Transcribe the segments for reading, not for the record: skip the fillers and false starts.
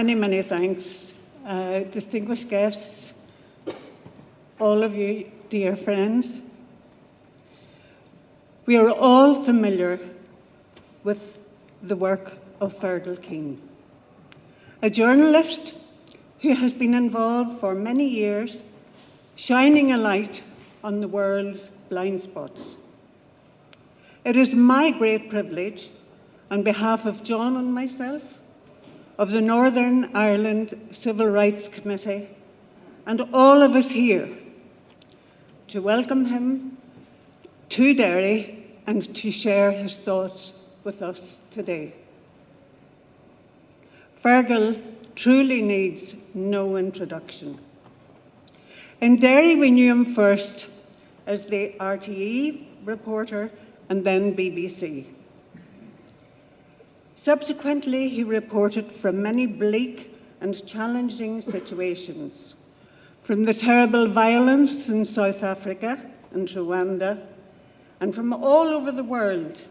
Many, many thanks. Distinguished guests, all of you dear friends. We are all familiar with the work of Fergal Keane, a journalist who has been involved for many years, shining a light on the world's blind spots. It is my great privilege, on behalf of John and myself, of the Northern Ireland Civil Rights Committee, and all of us here, to welcome him to Derry and to share his thoughts with us today. Fergal truly needs no introduction. In Derry, we knew him first as the RTE reporter and then BBC. Subsequently, he reported from many bleak and challenging situations, from the terrible violence in South Africa and Rwanda, and from all over the world.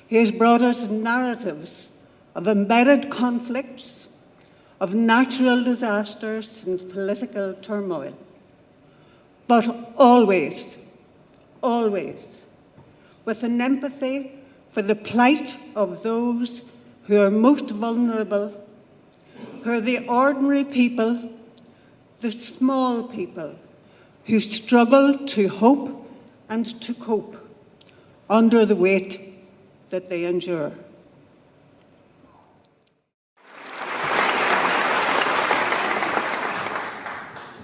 He has brought us narratives of embedded conflicts, of natural disasters and political turmoil, but always, always with an empathy for the plight of those who are most vulnerable, who are the ordinary people, the small people, who struggle to hope and to cope under the weight that they endure.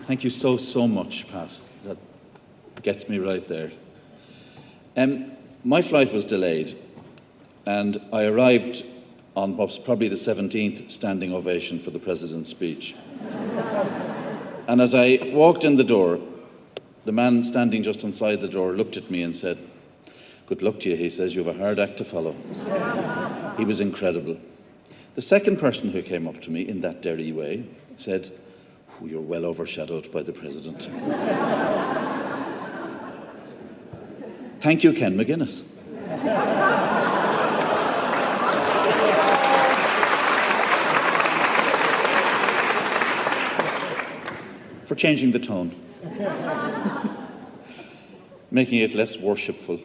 Thank you so much, Pat. That gets me right there. My flight was delayed, and I arrived on what's probably the 17th standing ovation for the President's speech. And as I walked in the door, the man standing just inside the door looked at me and said, "Good luck to you," he says, "you have a hard act to follow." He was incredible. The second person who came up to me in that Derry way said, "Oh, you're well overshadowed by the President." Thank you, Ken McGuinness. For changing the tone, making it less worshipful.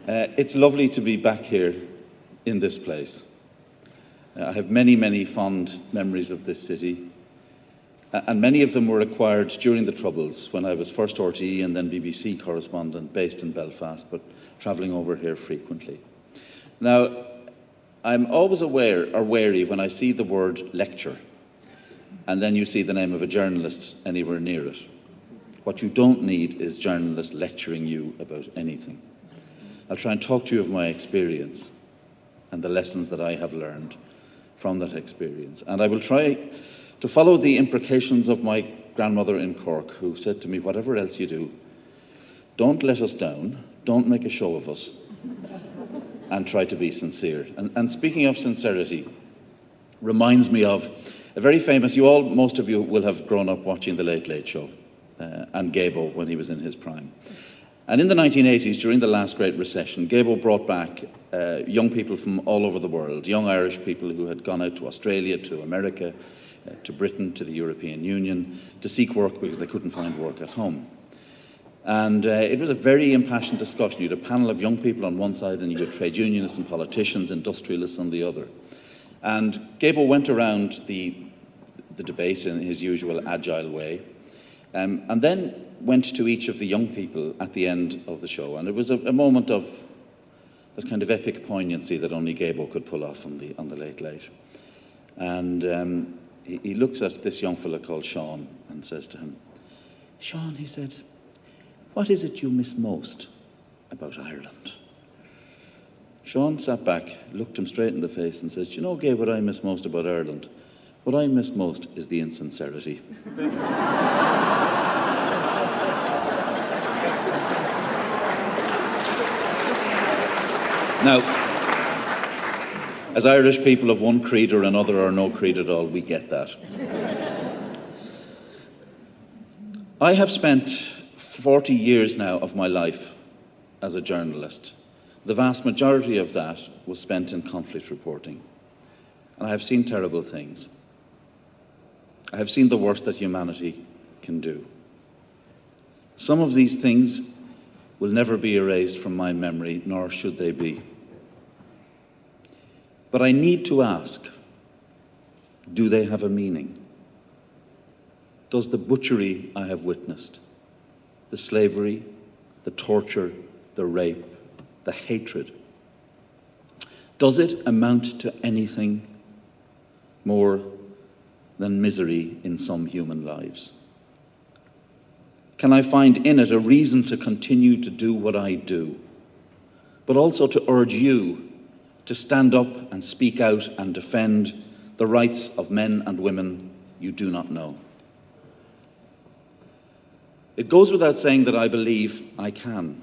It's lovely to be back here in this place. I have many fond memories of this city, and many of them were acquired during the Troubles, when I was first RTE and then BBC correspondent based in Belfast, but travelling over here frequently. Now, I'm always wary when I see the word lecture, and then you see the name of a journalist anywhere near it. What you don't need is journalists lecturing you about anything. I'll try and talk to you of my experience and the lessons that I have learned from that experience. And I will try to follow the imprecations of my grandmother in Cork, who said to me, "Whatever else you do, don't let us down, don't make a show of us, and try to be sincere." And speaking of sincerity, reminds me of a very famous, most of you will have grown up watching The Late Late Show, and Gabo when he was in his prime. And in the 1980s, during the last Great Recession, Gabo brought back young people from all over the world, young Irish people who had gone out to Australia, to America, to Britain, to the European Union, to seek work because they couldn't find work at home. And it was a very impassioned discussion. You had a panel of young people on one side, and you had trade unionists and politicians, industrialists on the other. And Gabo went around the debate in his usual agile way, and then went to each of the young people at the end of the show. And it was a moment of that kind of epic poignancy that only Gabo could pull off on the Late Late. And he looks at this young fella called Sean and says to him, "Sean," he said, "what is it you miss most about Ireland?" Sean sat back, looked him straight in the face and says, "Do you know, Gabe, what I miss most about Ireland? What I miss most is the insincerity." Now, as Irish people of one creed or another, or no creed at all, we get that. I have spent 40 years now of my life as a journalist. The vast majority of that was spent in conflict reporting. And I have seen terrible things. I have seen the worst that humanity can do. Some of these things will never be erased from my memory, nor should they be. But I need to ask, do they have a meaning? Does the butchery I have witnessed, the slavery, the torture, the rape, the hatred, does it amount to anything more than misery in some human lives? Can I find in it a reason to continue to do what I do, but also to urge you to stand up and speak out and defend the rights of men and women you do not know? It goes without saying that I believe I can.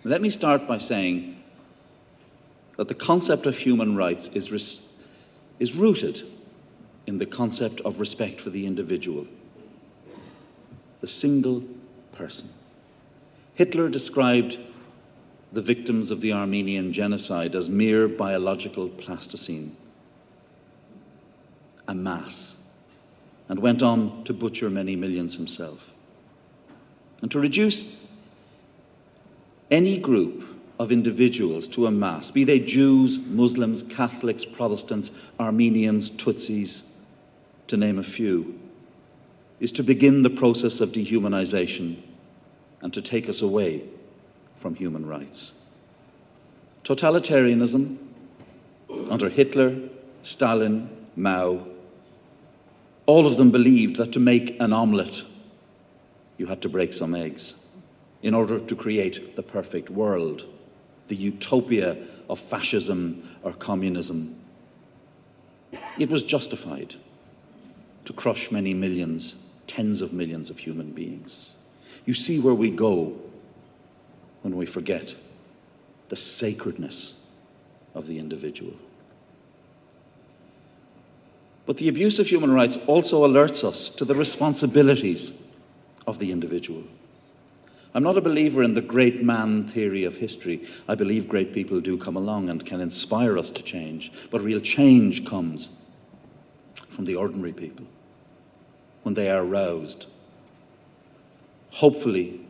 Let me start by saying that the concept of human rights is rooted in the concept of respect for the individual, the single person. Hitler described the victims of the Armenian genocide as mere biological plasticine, a mass, and went on to butcher many millions himself. And to reduce any group of individuals to a mass, be they Jews, Muslims, Catholics, Protestants, Armenians, Tutsis, to name a few, is to begin the process of dehumanization and to take us away from human rights. Totalitarianism under Hitler, Stalin, Mao, all of them believed that to make an omelette, you had to break some eggs in order to create the perfect world, the utopia of fascism or communism. It was justified to crush many millions, tens of millions of human beings. You see where we go when we forget the sacredness of the individual. But the abuse of human rights also alerts us to the responsibilities of the individual. I'm not a believer in the great man theory of history. I believe great people do come along and can inspire us to change, but real change comes from the ordinary people when they are roused, hopefully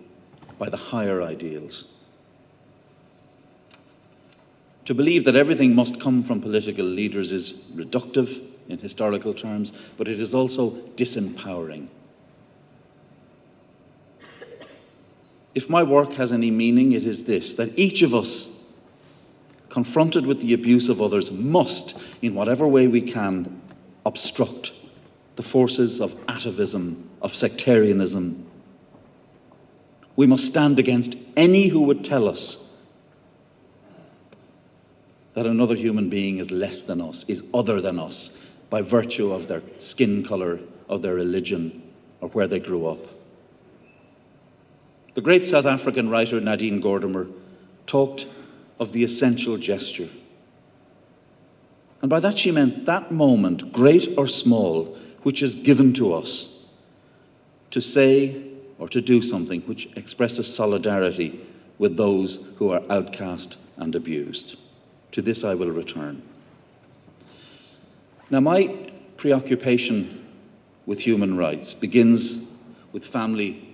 by the higher ideals. To believe that everything must come from political leaders is reductive in historical terms, but it is also disempowering. If my work has any meaning, it is this: that each of us, confronted with the abuse of others, must, in whatever way we can, obstruct the forces of atavism, of sectarianism. We must stand against any who would tell us that another human being is less than us, is other than us, by virtue of their skin color, of their religion, or where they grew up. The great South African writer Nadine Gordimer talked of the essential gesture. And by that she meant that moment, great or small, which is given to us to say or to do something which expresses solidarity with those who are outcast and abused. To this I will return. Now, my preoccupation with human rights begins with family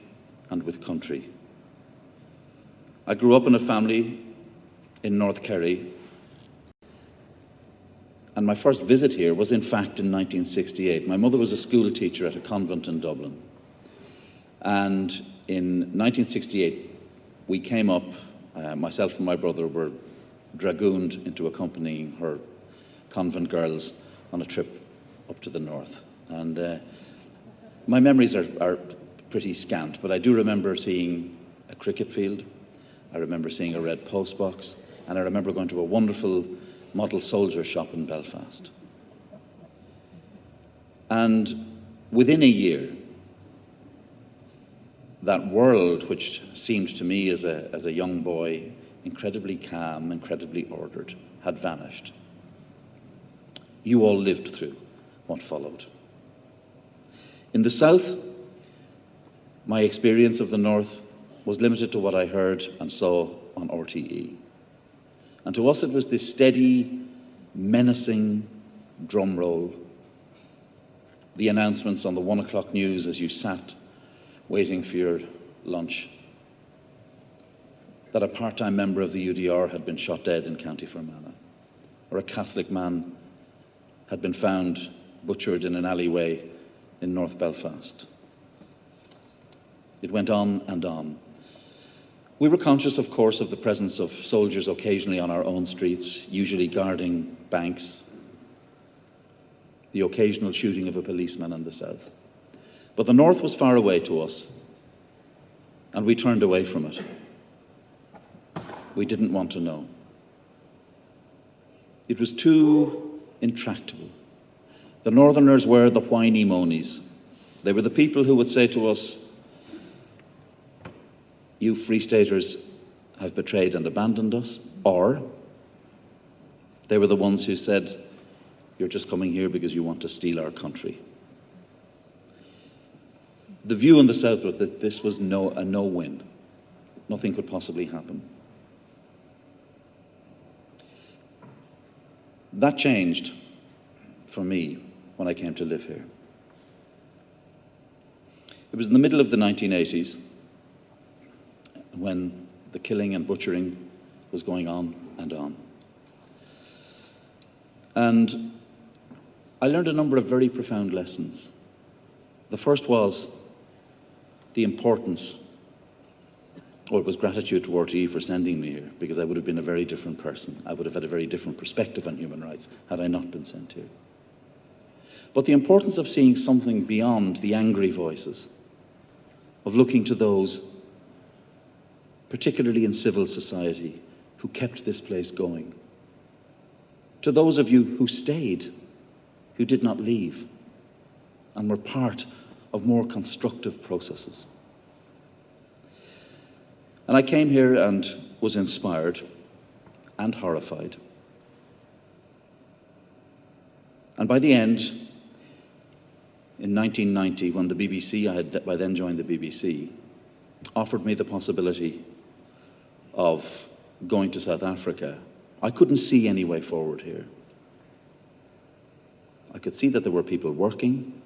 and with country. I grew up in a family in North Kerry, and my first visit here was in fact in 1968. My mother was a school teacher at a convent in Dublin. And in 1968, we came up, myself and my brother were dragooned into accompanying her convent girls on a trip up to the north. And my memories are pretty scant, but I do remember seeing a cricket field, I remember seeing a red postbox, and I remember going to a wonderful model soldier shop in Belfast. And within a year, that world, which seemed to me as a young boy incredibly calm, incredibly ordered, had vanished. You all lived through what followed. In the South, my experience of the North was limited to what I heard and saw on RTE. And to us it was this steady, menacing drum roll, the announcements on the 1 o'clock news as you sat waiting for your lunch, that a part-time member of the UDR had been shot dead in County Fermanagh, or a Catholic man had been found butchered in an alleyway in North Belfast. It went on and on. We were conscious, of course, of the presence of soldiers occasionally on our own streets, usually guarding banks, the occasional shooting of a policeman in the south. But the north was far away to us, and we turned away from it. We didn't want to know. It was too intractable. The Northerners were the whiny monies. They were the people who would say to us, "You Free Staters have betrayed and abandoned us," or they were the ones who said, "You're just coming here because you want to steal our country." The view in the South was that this was a no-win. Nothing could possibly happen. That changed for me when I came to live here. It was in the middle of the 1980s when the killing and butchering was going on and on. And I learned a number of very profound lessons. The first was the importance, or it was gratitude to RTE for sending me here, because I would have been a very different person. I would have had a very different perspective on human rights had I not been sent here. But the importance of seeing something beyond the angry voices, of looking to those, particularly in civil society, who kept this place going. To those of you who stayed, who did not leave, and were part of more constructive processes. And I came here and was inspired and horrified. And by the end, in 1990, when the BBC, I had by then joined the BBC, offered me the possibility of going to South Africa, I couldn't see any way forward here. I could see that there were people working,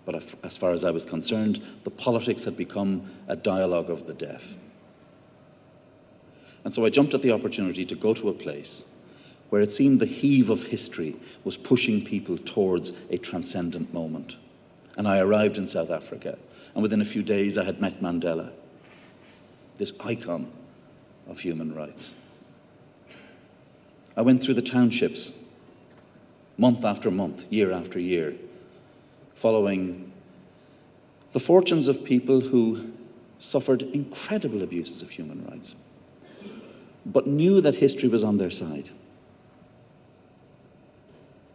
but as far as I was concerned, the politics had become a dialogue of the deaf. And so I jumped at the opportunity to go to a place where it seemed the heave of history was pushing people towards a transcendent moment. And I arrived in South Africa, and within a few days I had met Mandela, this icon of human rights. I went through the townships month after month, year after year, following the fortunes of people who suffered incredible abuses of human rights, but knew that history was on their side.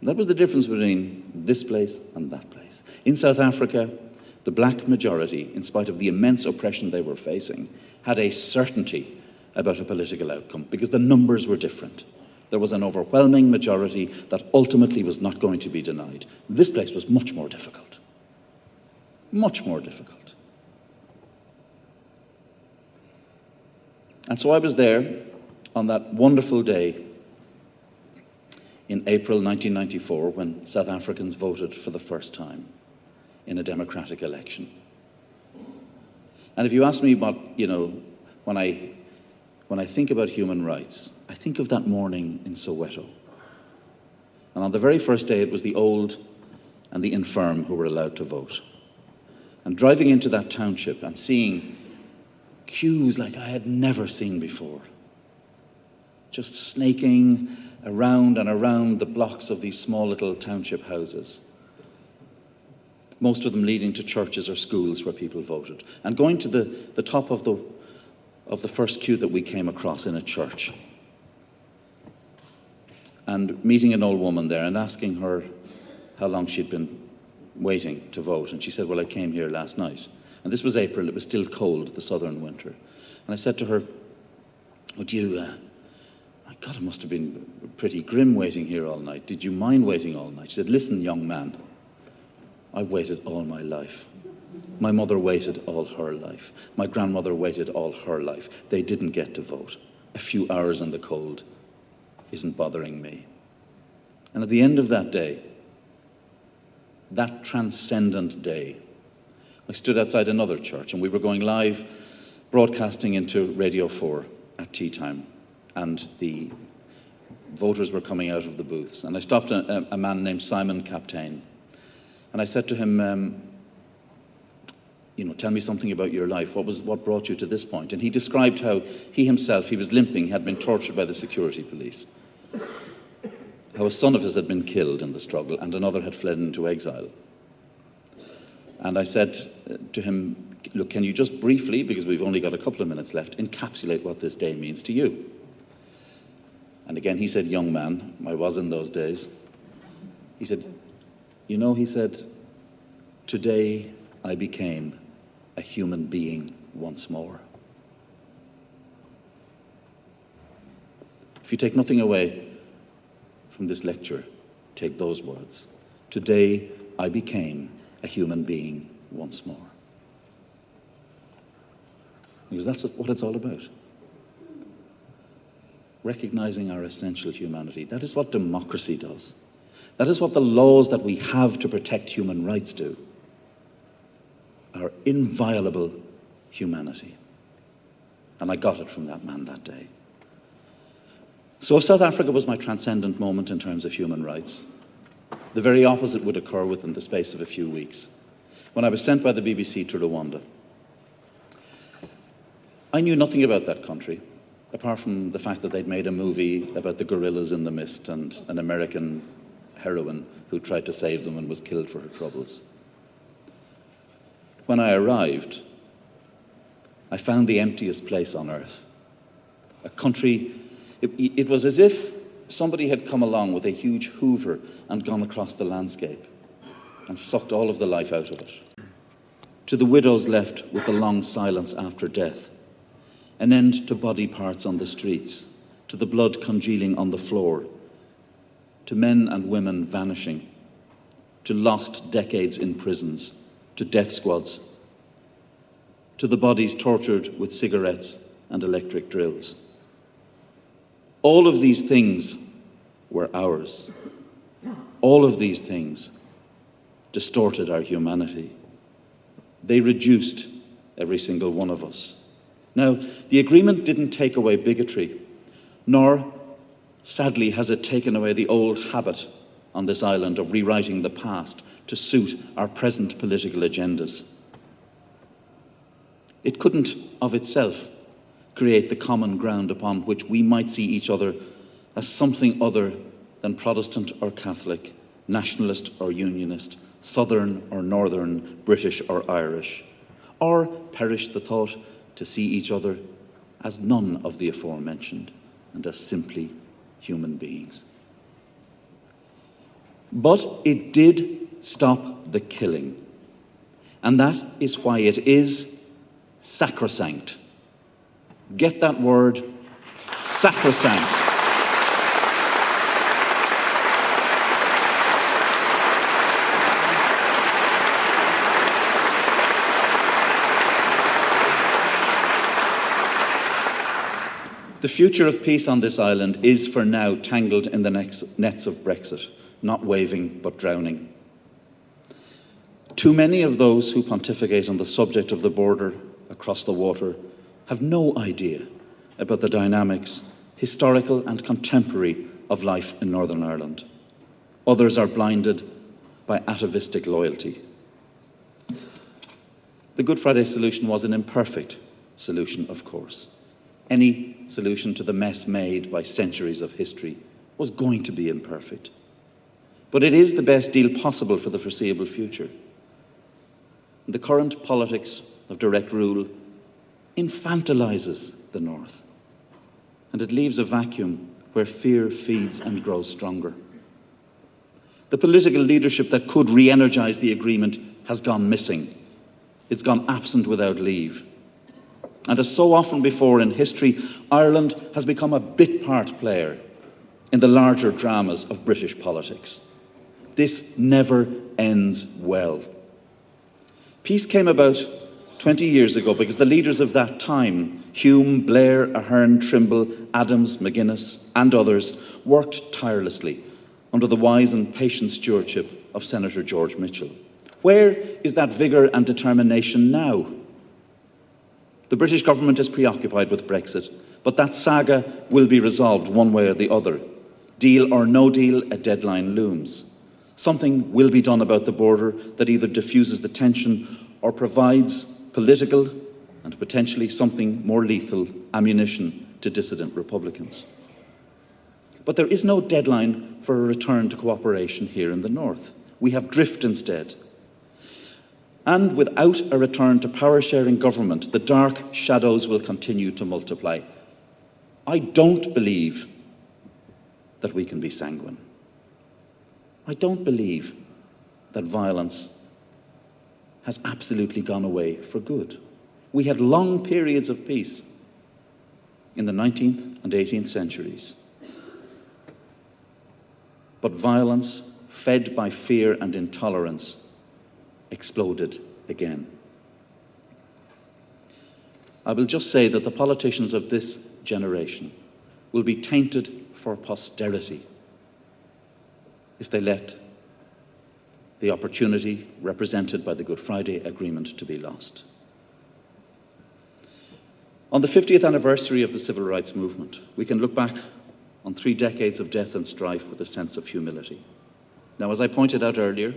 That was the difference between this place and that place. In South Africa, the black majority, in spite of the immense oppression they were facing, had a certainty about a political outcome because the numbers were different. There was an overwhelming majority that ultimately was not going to be denied. This place was much more difficult. Much more difficult. And so I was there on that wonderful day in April 1994 when South Africans voted for the first time in a democratic election. And if you ask me what, when I think about human rights, I think of that morning in Soweto. And on the very first day, it was the old and the infirm who were allowed to vote. And driving into that township and seeing queues like I had never seen before, just snaking around and around the blocks of these small little township houses, most of them leading to churches or schools where people voted, and going to the top of the first queue that we came across in a church, and meeting an old woman there and asking her how long she'd been waiting to vote. And she said, "Well, I came here last night." And this was April, it was still cold, the southern winter. And I said to her, my God, it must have been pretty grim waiting here all night. Did you mind waiting all night? She said, "Listen, young man, I've waited all my life. My mother waited all her life. My grandmother waited all her life. They didn't get to vote. A few hours in the cold isn't bothering me." And at the end of that day, that transcendent day, I stood outside another church, and we were going live, broadcasting into Radio 4 at tea time, and the voters were coming out of the booths. And I stopped a man named Simon Captain, and I said to him, tell me something about your life. What brought you to this point? And he described how he was limping, had been tortured by the security police, how a son of his had been killed in the struggle and another had fled into exile. And I said to him, look, can you just briefly, because we've only got a couple of minutes left, encapsulate what this day means to you? And again, he said, young man, I was in those days. He said, he said, today I became a human being once more. If you take nothing away from this lecture, take those words. Today I became a human being once more. Because that's what it's all about. Recognizing our essential humanity. That is what democracy does. That is what the laws that we have to protect human rights do. Our inviolable humanity. And I got it from that man that day. So if South Africa was my transcendent moment in terms of human rights, the very opposite would occur within the space of a few weeks, when I was sent by the BBC to Rwanda. I knew nothing about that country, apart from the fact that they'd made a movie about the gorillas in the mist and an American heroine who tried to save them and was killed for her troubles. When I arrived, I found the emptiest place on earth. A country, it was as if somebody had come along with a huge hoover and gone across the landscape and sucked all of the life out of it. To the widows left with the long silence after death, an end to body parts on the streets, to the blood congealing on the floor, to men and women vanishing, to lost decades in prisons, to death squads, to the bodies tortured with cigarettes and electric drills. All of these things were ours. All of these things distorted our humanity. They reduced every single one of us. Now, the agreement didn't take away bigotry, nor, sadly, has it taken away the old habit on this island of rewriting the past to suit our present political agendas. It couldn't, of itself, create the common ground upon which we might see each other as something other than Protestant or Catholic, nationalist or unionist, Southern or Northern, British or Irish, or, perish the thought, to see each other as none of the aforementioned and as simply human beings. But it did stop the killing, and that is why it is sacrosanct. Get that word, sacrosanct. The future of peace on this island is for now tangled in the nets of Brexit, not waving but drowning. Too many of those who pontificate on the subject of the border across the water have no idea about the dynamics, historical and contemporary, of life in Northern Ireland. Others are blinded by atavistic loyalty. The Good Friday solution was an imperfect solution, of course. Any solution to the mess made by centuries of history was going to be imperfect. But it is the best deal possible for the foreseeable future. The current politics of direct rule infantilizes the North, and it leaves a vacuum where fear feeds and grows stronger. The political leadership that could re-energize the agreement has gone missing. It's gone absent without leave. And as so often before in history, Ireland has become a bit part player in the larger dramas of British politics. This never ends well. Peace came about 20 years ago because the leaders of that time, Hume, Blair, Ahern, Trimble, Adams, McGuinness, and others, worked tirelessly under the wise and patient stewardship of Senator George Mitchell? Where is that vigour and determination now? The British government is preoccupied with Brexit, but that saga will be resolved one way or the other. Deal or no deal, a deadline looms. Something will be done about the border that either diffuses the tension or provides political and potentially something more lethal ammunition to dissident Republicans. But there is no deadline for a return to cooperation here in the north. We have drift instead. And without a return to power-sharing government, the dark shadows will continue to multiply. I don't believe that we can be sanguine. I don't believe that violence has absolutely gone away for good. We had long periods of peace in the 19th and 18th centuries. But violence, fed by fear and intolerance, exploded again. I will just say that the politicians of this generation will be tainted for posterity if they let the opportunity represented by the Good Friday Agreement to be lost. On the 50th anniversary of the Civil Rights Movement, we can look back on 3 decades of death and strife with a sense of humility. Now, as I pointed out earlier,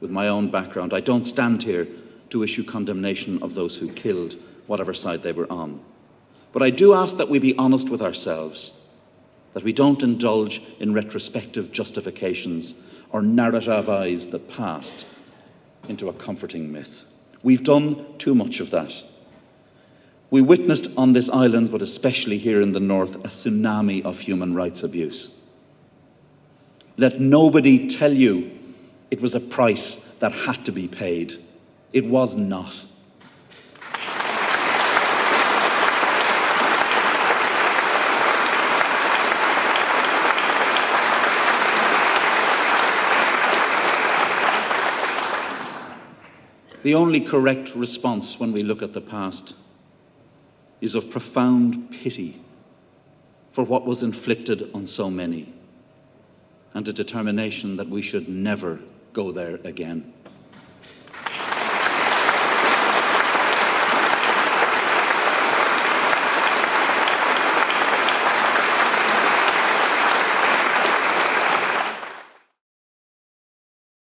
with my own background, I don't stand here to issue condemnation of those who killed, whatever side they were on. But I do ask that we be honest with ourselves, that we don't indulge in retrospective justifications or narrativize the past into a comforting myth. We've done too much of that. We witnessed on this island, but especially here in the north, a tsunami of human rights abuse. Let nobody tell you it was a price that had to be paid. It was not. The only correct response when we look at the past is of profound pity for what was inflicted on so many, and a determination that we should never go there again.